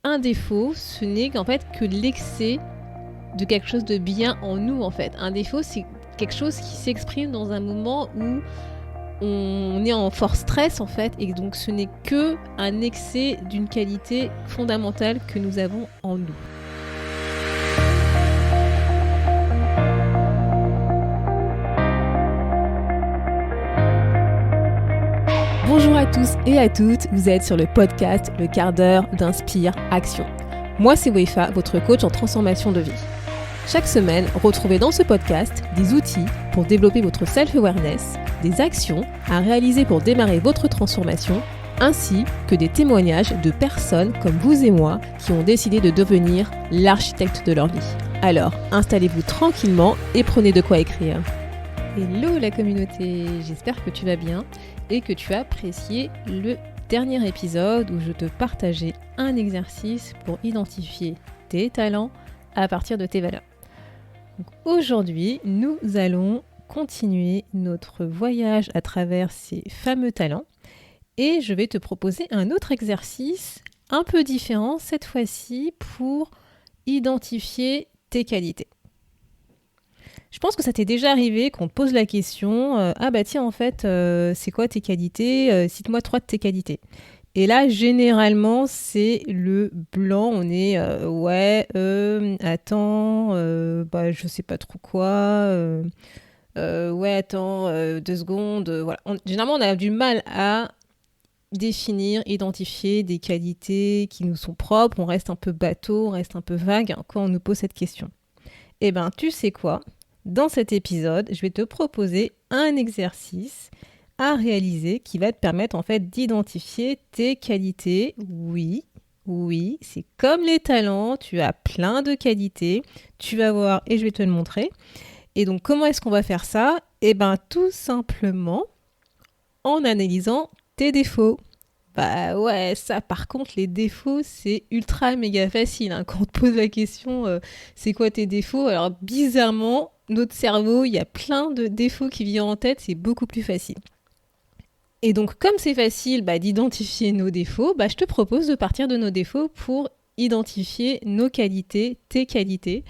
un défaut, ce n'est qu'en fait que l'excès de quelque chose de bien en nous en fait. Un défaut, c'est quelque chose qui s'exprime dans un moment où on est en fort stress en fait, et donc ce n'est que un excès d'une qualité fondamentale que nous avons en nous. Bonjour à tous et à toutes, vous êtes sur le podcast Le quart d'heure d'Inspire Action. Moi c'est Wefa, votre coach en transformation de vie. Chaque semaine, retrouvez dans ce podcast des outils pour développer votre self-awareness, des actions à réaliser pour démarrer votre transformation, ainsi que des témoignages de personnes comme vous et moi qui ont décidé de devenir l'architecte de leur vie. Alors, installez-vous tranquillement et prenez de quoi écrire. Hello la communauté, j'espère que tu vas bien et que tu as apprécié le dernier épisode où je te partageais un exercice pour identifier tes talents à partir de tes valeurs. Donc aujourd'hui, nous allons continuer notre voyage à travers ces fameux talents et je vais te proposer un autre exercice un peu différent cette fois-ci pour identifier tes qualités. Je pense que ça t'est déjà arrivé qu'on te pose la question ah bah tiens en fait c'est quoi tes qualités, cite-moi 3 de tes qualités. Et là généralement c'est le blanc, on est attends bah je sais pas trop quoi attends 2 secondes voilà. Généralement on a du mal à définir, identifier des qualités qui nous sont propres, on reste un peu bateau, on reste un peu vague quand on nous pose cette question. Eh ben tu sais quoi ? Dans cet épisode, je vais te proposer un exercice à réaliser qui va te permettre en fait d'identifier tes qualités. Oui, c'est comme les talents, tu as plein de qualités, tu vas voir et je vais te le montrer. Et donc comment est-ce qu'on va faire ça ? Eh bien tout simplement en analysant tes défauts. Bah ouais, ça par contre les défauts c'est ultra méga facile quand on te pose la question c'est quoi tes défauts ? Alors bizarrement notre cerveau il y a plein de défauts qui viennent en tête, c'est beaucoup plus facile. Et donc comme c'est facile d'identifier nos défauts, je te propose de partir de nos défauts pour identifier nos qualités, tes qualités.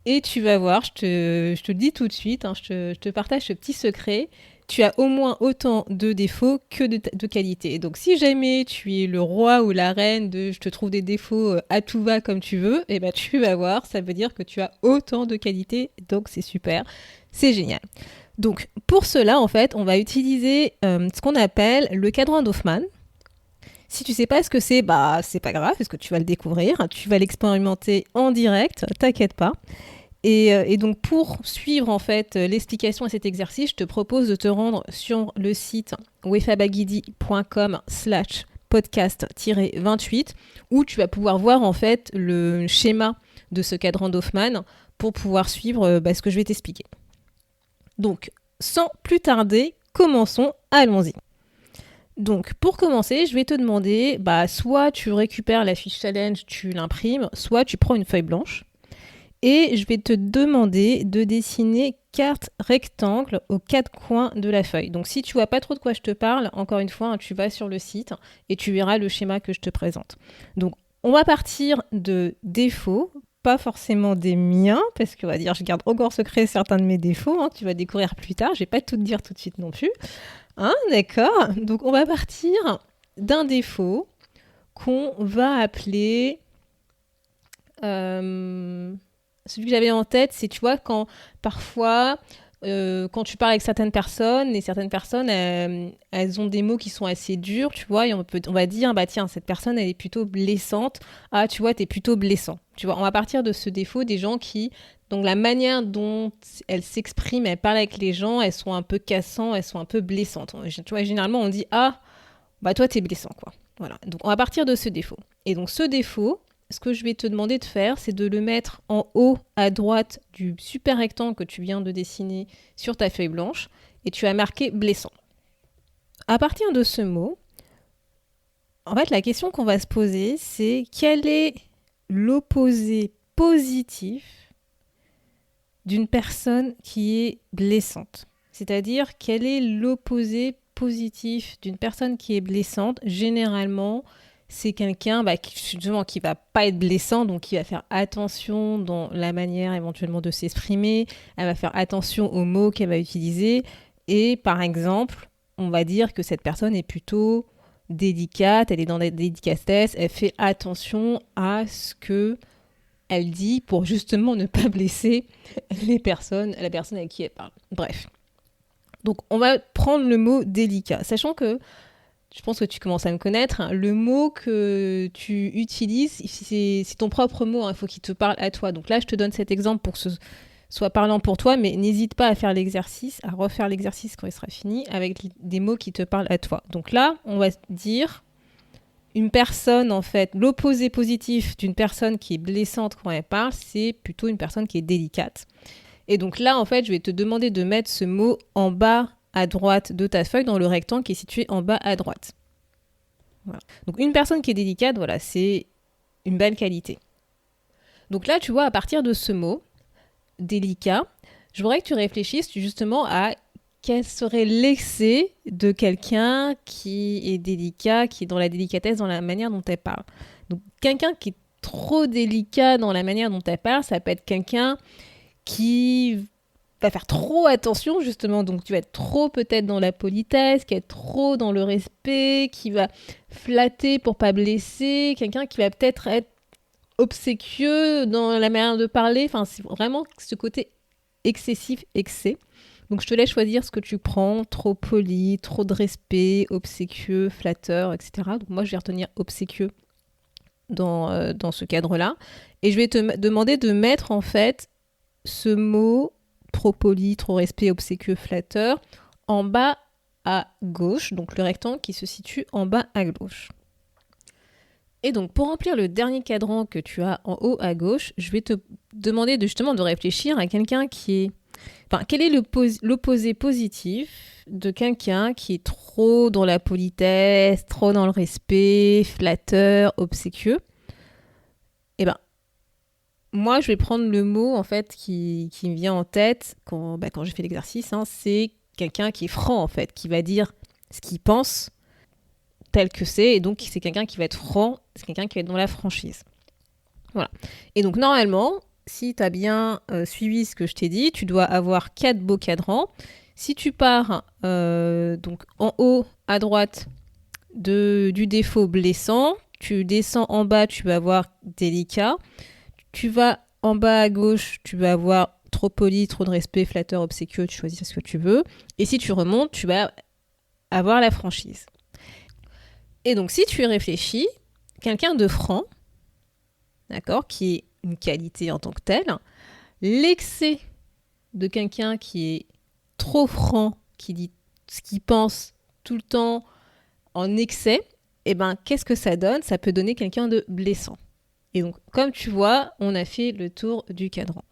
Et tu vas voir, je te le dis tout de suite, je te partage ce petit secret. Tu as au moins autant de défauts que de qualités. Donc si jamais tu es le roi ou la reine de je te trouve des défauts à tout va comme tu veux, tu vas voir, ça veut dire que tu as autant de qualités, donc c'est super, c'est génial. Donc pour cela, en fait, on va utiliser ce qu'on appelle le cadran d'Hoffmann. Si tu sais pas ce que c'est pas grave, parce que tu vas le découvrir, tu vas l'expérimenter en direct, t'inquiète pas. Et donc pour suivre en fait l'explication à cet exercice, je te propose de te rendre sur le site wefabagidi.com/podcast-28 où tu vas pouvoir voir en fait le schéma de ce cadran d'Hoffmann pour pouvoir suivre ce que je vais t'expliquer. Donc sans plus tarder, commençons, allons-y. Donc pour commencer, je vais te demander, soit tu récupères la fiche challenge, tu l'imprimes, soit tu prends une feuille blanche. Et je vais te demander de dessiner 4 rectangles aux 4 coins de la feuille. Donc si tu vois pas trop de quoi je te parle, encore une fois, tu vas sur le site et tu verras le schéma que je te présente. Donc on va partir de défauts, pas forcément des miens, parce que je garde encore secret certains de mes défauts, tu vas découvrir plus tard, je vais pas tout te dire tout de suite non plus. D'accord ? Donc on va partir d'un défaut qu'on va appeler... Celui que j'avais en tête, c'est, tu vois, quand parfois, quand tu parles avec certaines personnes, elles ont des mots qui sont assez durs, tu vois, et on va dire, tiens, cette personne, elle est plutôt blessante. Ah, tu vois, t'es plutôt blessant. Tu vois, on va partir de ce défaut des gens qui, donc la manière dont elles s'expriment, elles parlent avec les gens, elles sont un peu cassantes, elles sont un peu blessantes. Tu vois, généralement, on dit, toi, t'es blessant, quoi. Voilà. Donc, on va partir de ce défaut. Et donc, ce défaut, ce que je vais te demander de faire, c'est de le mettre en haut à droite du super rectangle que tu viens de dessiner sur ta feuille blanche et tu as marqué blessant. À partir de ce mot, en fait, la question qu'on va se poser, c'est quel est l'opposé positif d'une personne qui est blessante ? C'est-à-dire, quel est l'opposé positif d'une personne qui est blessante ? Généralement, c'est quelqu'un justement qui va pas être blessant, donc qui va faire attention dans la manière éventuellement de s'exprimer, elle va faire attention aux mots qu'elle va utiliser, et par exemple, on va dire que cette personne est plutôt délicate, elle est dans la délicatesse, elle fait attention à ce que elle dit pour justement ne pas blesser la personne avec qui elle parle. Bref. Donc on va prendre le mot délicat, sachant que je pense que tu commences à me connaître, hein, le mot que tu utilises, c'est ton propre mot, il faut qu'il te parle à toi. Donc là, je te donne cet exemple pour que ce soit parlant pour toi, mais n'hésite pas à faire l'exercice, à refaire l'exercice quand il sera fini, avec des mots qui te parlent à toi. Donc là, on va dire une personne, en fait, l'opposé positif d'une personne qui est blessante quand elle parle, c'est plutôt une personne qui est délicate. Et donc là, en fait, je vais te demander de mettre ce mot en bas à droite de ta feuille dans le rectangle qui est situé en bas à droite. Voilà. Donc une personne qui est délicate, voilà, c'est une belle qualité. Donc là, tu vois, à partir de ce mot, délicat, je voudrais que tu réfléchisses justement à quel serait l'excès de quelqu'un qui est délicat, qui est dans la délicatesse, dans la manière dont elle parle. Donc quelqu'un qui est trop délicat dans la manière dont elle parle, ça peut être quelqu'un qui va faire trop attention justement, donc tu vas être trop peut-être dans la politesse, qui va être trop dans le respect, qui va flatter pour pas blesser, quelqu'un qui va peut-être être obséquieux dans la manière de parler, enfin c'est vraiment ce côté excessif, excès. Donc je te laisse choisir ce que tu prends, trop poli, trop de respect, obséquieux, flatteur, etc. Donc moi je vais retenir obséquieux dans ce cadre-là, et je vais te demander de mettre en fait ce mot trop poli, trop respect, obséquieux, flatteur, en bas à gauche, donc le rectangle qui se situe en bas à gauche. Et donc pour remplir le dernier cadran que tu as en haut à gauche, je vais te demander justement de réfléchir à quelqu'un qui est... Enfin, quel est l'opposé positif de quelqu'un qui est trop dans la politesse, trop dans le respect, flatteur, obséquieux? Eh ben, moi, je vais prendre le mot en fait qui me vient en tête quand j'ai fait l'exercice. C'est quelqu'un qui est franc en fait, qui va dire ce qu'il pense tel que c'est. Et donc, c'est quelqu'un qui va être franc, c'est quelqu'un qui va être dans la franchise. Voilà. Et donc, normalement, si tu as bien suivi ce que je t'ai dit, tu dois avoir 4 beaux cadrans. Si tu pars donc en haut à droite du défaut blessant, tu descends en bas, tu vas avoir délicat. Tu vas en bas à gauche, tu vas avoir trop poli, trop de respect, flatteur, obséquieux, tu choisis ce que tu veux. Et si tu remontes, tu vas avoir la franchise. Et donc, si tu y réfléchis, quelqu'un de franc, d'accord, qui est une qualité en tant que telle, l'excès de quelqu'un qui est trop franc, qui dit ce qu'il pense tout le temps en excès, qu'est-ce que ça donne? Ça peut donner quelqu'un de blessant. Et donc, comme tu vois, on a fait le tour du cadran.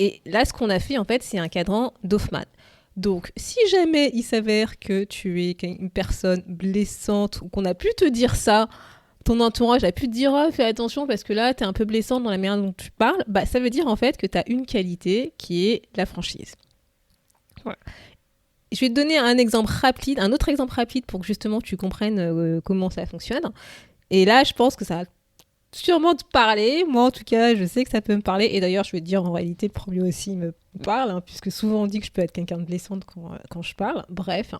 Et là, ce qu'on a fait, en fait, c'est un cadran d'Hoffmann. Donc, si jamais il s'avère que tu es une personne blessante ou qu'on a pu te dire ça, ton entourage a pu te dire « Oh, fais attention parce que là, t'es un peu blessante dans la manière dont tu parles », ça veut dire en fait que t'as une qualité qui est la franchise. Voilà. Je vais te donner un autre exemple rapide pour que justement tu comprennes comment ça fonctionne. Et là, je pense que ça va sûrement te parler. Moi, en tout cas, je sais que ça peut me parler. Et d'ailleurs, je vais te dire, en réalité, le premier aussi me parle, puisque souvent on dit que je peux être quelqu'un de blessante quand je parle. Bref.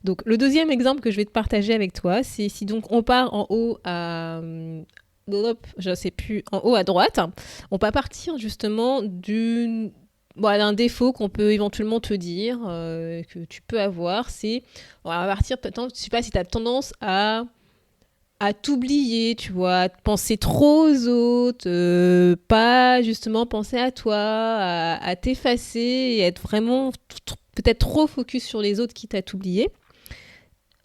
Donc, le deuxième exemple que je vais te partager avec toi, c'est si donc on part en haut en haut à droite, on va partir justement d'un défaut qu'on peut éventuellement te dire, que tu peux avoir. On va partir, peut-être, je sais pas si tu as tendance à t'oublier, tu vois, à penser trop aux autres, pas justement penser à toi, à t'effacer et être vraiment peut-être trop focus sur les autres quitte à t'oublier.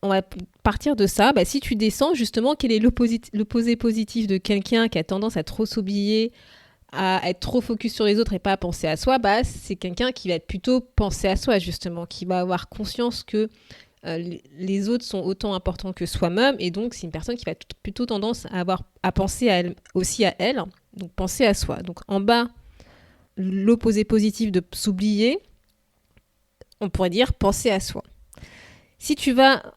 On va partir de ça. Si tu descends, justement, quel est l'opposé positif de quelqu'un qui a tendance à trop s'oublier, à être trop focus sur les autres et pas à penser à soi? C'est quelqu'un qui va être plutôt penser à soi, justement, qui va avoir conscience que les autres sont autant importants que soi-même, et donc c'est une personne qui va plutôt tendance à penser aussi à elle, donc penser à soi. Donc en bas, l'opposé positif de s'oublier, on pourrait dire penser à soi. Si tu vas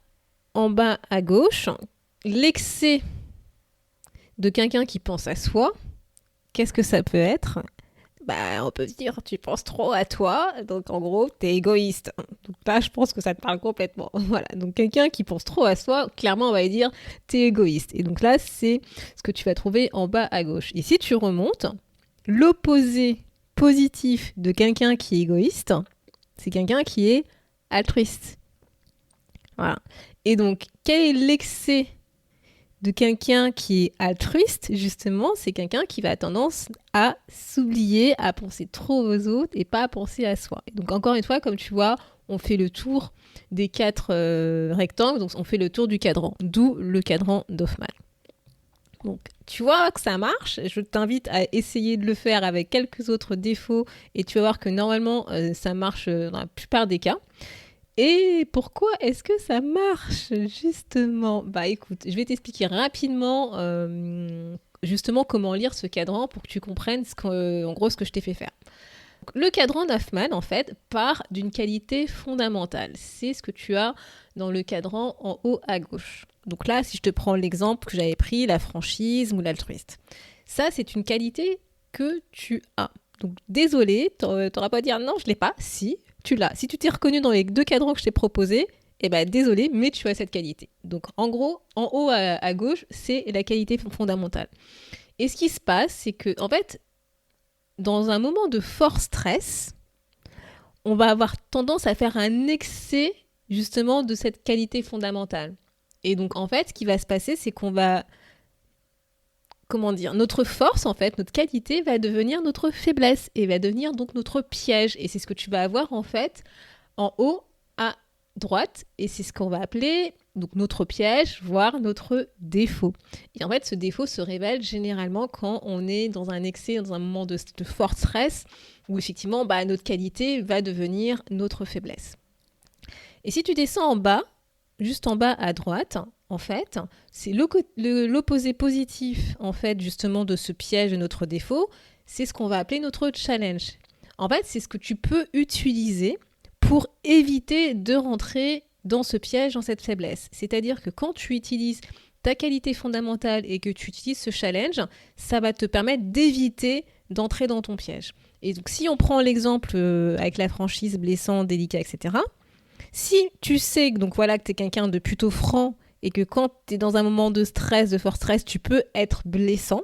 en bas à gauche, l'excès de quelqu'un qui pense à soi, qu'est-ce que ça peut être ? On peut se dire, tu penses trop à toi, donc en gros, t'es égoïste. Donc là, je pense que ça te parle complètement. Voilà, donc quelqu'un qui pense trop à soi, clairement, on va dire, t'es égoïste. Et donc là, c'est ce que tu vas trouver en bas à gauche. Et si tu remontes, l'opposé positif de quelqu'un qui est égoïste, c'est quelqu'un qui est altruiste. Voilà. Et donc, quel est l'excès de quelqu'un qui est altruiste, justement, c'est quelqu'un qui va avoir tendance à s'oublier, à penser trop aux autres et pas à penser à soi. Et donc, encore une fois, comme tu vois, on fait le tour des 4 rectangles, donc on fait le tour du cadran, d'où le cadran d'Hoffmann. Donc, tu vois que ça marche. Je t'invite à essayer de le faire avec quelques autres défauts et tu vas voir que normalement, ça marche dans la plupart des cas. Et pourquoi est-ce que ça marche, justement ? Écoute, je vais t'expliquer rapidement justement comment lire ce cadran pour que tu comprennes en gros ce que je t'ai fait faire. Donc, le cadran d'Hoffmann, en fait, part d'une qualité fondamentale. C'est ce que tu as dans le cadran en haut à gauche. Donc là, si je te prends l'exemple que j'avais pris, la franchise ou l'altruiste. Ça, c'est une qualité que tu as. Donc désolé, tu n'auras pas à dire non, je ne l'ai pas. Si, tu l'as. Si tu t'es reconnu dans les 2 cadrans que je t'ai proposés, désolé, mais tu as cette qualité. Donc en gros, en haut à gauche, c'est la qualité fondamentale. Et ce qui se passe, c'est que, en fait, dans un moment de fort stress, on va avoir tendance à faire un excès, justement, de cette qualité fondamentale. Et donc, en fait, ce qui va se passer, c'est qu'on va... notre force, en fait, notre qualité va devenir notre faiblesse et va devenir donc notre piège. Et c'est ce que tu vas avoir, en fait, en haut à droite. Et c'est ce qu'on va appeler donc notre piège, voire notre défaut. Et en fait, ce défaut se révèle généralement quand on est dans un excès, dans un moment de fort stress, où effectivement, notre qualité va devenir notre faiblesse. Et si tu descends en bas, juste en bas à droite, en fait, c'est l'opposé positif, en fait, justement, de ce piège de notre défaut. C'est ce qu'on va appeler notre challenge. En fait, c'est ce que tu peux utiliser pour éviter de rentrer dans ce piège, dans cette faiblesse. C'est-à-dire que quand tu utilises ta qualité fondamentale et que tu utilises ce challenge, ça va te permettre d'éviter d'entrer dans ton piège. Et donc, si on prend l'exemple avec la franchise blessant, délicat, etc., si tu sais donc voilà, que tu es quelqu'un de plutôt franc et que quand tu es dans un moment de stress, de fort stress, tu peux être blessant,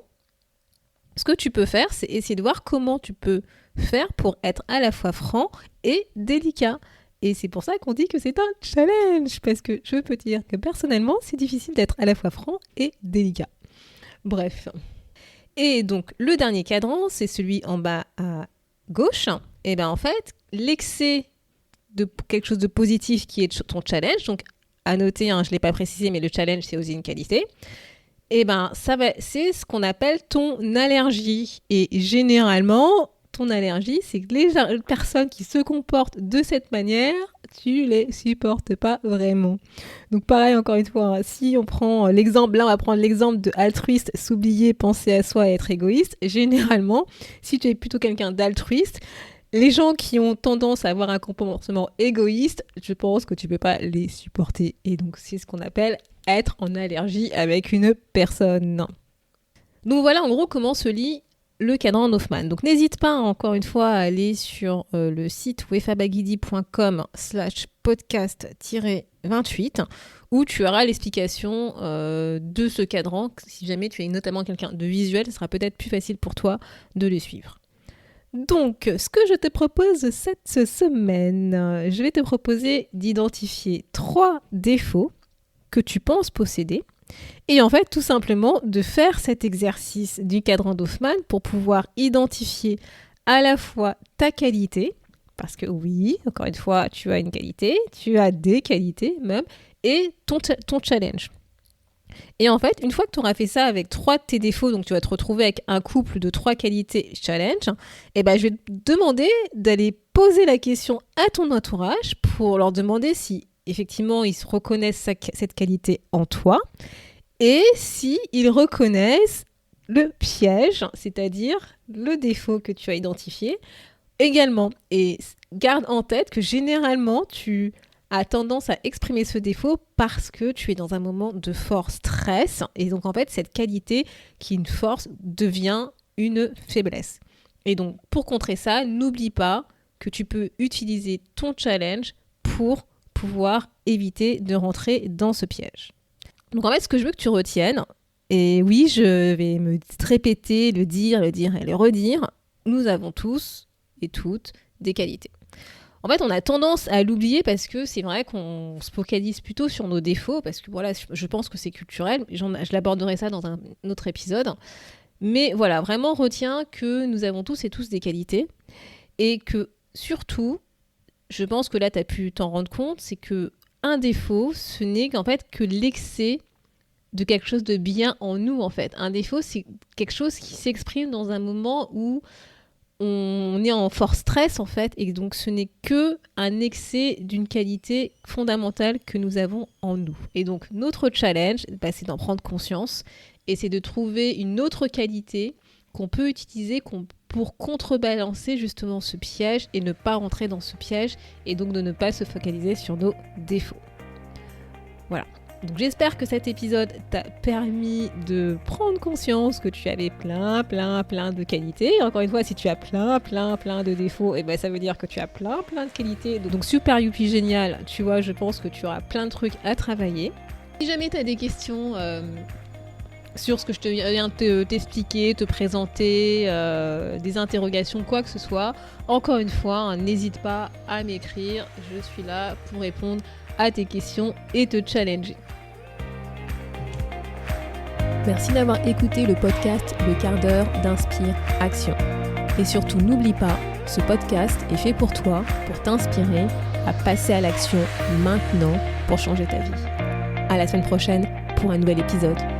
ce que tu peux faire, c'est essayer de voir comment tu peux faire pour être à la fois franc et délicat. Et c'est pour ça qu'on dit que c'est un challenge, parce que je peux te dire que personnellement, c'est difficile d'être à la fois franc et délicat. Bref. Et donc, le dernier cadran, c'est celui en bas à gauche. Et en fait, l'excès de quelque chose de positif qui est ton challenge, donc à noter, je ne l'ai pas précisé, mais le challenge, c'est aussi une qualité. C'est ce qu'on appelle ton allergie. Et généralement, ton allergie, c'est que les personnes qui se comportent de cette manière, tu les supportes pas vraiment. Donc pareil, encore une fois, si on prend l'exemple, là on va prendre l'exemple de altruiste, s'oublier, penser à soi et être égoïste. Généralement, si tu es plutôt quelqu'un d'altruiste, les gens qui ont tendance à avoir un comportement égoïste, je pense que tu peux pas les supporter. Et donc c'est ce qu'on appelle être en allergie avec une personne. Donc voilà en gros comment se lit le cadran d'Hoffmann. Donc n'hésite pas encore une fois à aller sur le site wefabagidi.com/podcast-28 où tu auras l'explication de ce cadran. Si jamais tu es notamment quelqu'un de visuel, ce sera peut-être plus facile pour toi de le suivre. Donc, ce que je te propose cette semaine, je vais te proposer d'identifier 3 défauts que tu penses posséder et en fait tout simplement de faire cet exercice du cadran d'Hoffmann pour pouvoir identifier à la fois ta qualité, parce que oui, encore une fois, tu as une qualité, tu as des qualités même, et ton challenge. Et en fait, une fois que tu auras fait ça avec 3 de tes défauts, donc tu vas te retrouver avec un couple de 3 qualités challenge, je vais te demander d'aller poser la question à ton entourage pour leur demander si effectivement ils reconnaissent cette qualité en toi et si ils reconnaissent le piège, c'est-à-dire le défaut que tu as identifié également. Et garde en tête que généralement, tu a tendance à exprimer ce défaut parce que tu es dans un moment de fort stress. Et donc, en fait, cette qualité qui est une force devient une faiblesse. Et donc, pour contrer ça, n'oublie pas que tu peux utiliser ton challenge pour pouvoir éviter de rentrer dans ce piège. Donc, en fait, ce que je veux que tu retiennes, et oui, je vais me répéter, le dire et le redire, nous avons tous et toutes des qualités. En fait, on a tendance à l'oublier parce que c'est vrai qu'on se focalise plutôt sur nos défauts, parce que voilà, je pense que c'est culturel, je l'aborderai ça dans un autre épisode. Mais voilà, vraiment retiens que nous avons tous et tous des qualités et que surtout, je pense que là, tu as pu t'en rendre compte, c'est que un défaut, ce n'est qu'en fait que l'excès de quelque chose de bien en nous, en fait. Un défaut, c'est quelque chose qui s'exprime dans un moment où on est en fort stress, en fait, et donc ce n'est que un excès d'une qualité fondamentale que nous avons en nous. Et donc, notre challenge, c'est d'en prendre conscience et c'est de trouver une autre qualité qu'on peut utiliser pour contrebalancer justement ce piège et ne pas rentrer dans ce piège et donc de ne pas se focaliser sur nos défauts. Voilà. Donc j'espère que cet épisode t'a permis de prendre conscience que tu avais plein de qualités. Et encore une fois, si tu as plein de défauts, et ça veut dire que tu as plein de qualités. Donc super youpi génial, tu vois, je pense que tu auras plein de trucs à travailler. Si jamais tu as des questions sur ce que je te viens de t'expliquer, te présenter, des interrogations, quoi que ce soit, encore une fois, n'hésite pas à m'écrire. Je suis là pour répondre à tes questions et te challenger. Merci d'avoir écouté le podcast Le quart d'heure d'Inspire Action. Et surtout, n'oublie pas, ce podcast est fait pour toi, pour t'inspirer à passer à l'action maintenant pour changer ta vie. À la semaine prochaine pour un nouvel épisode.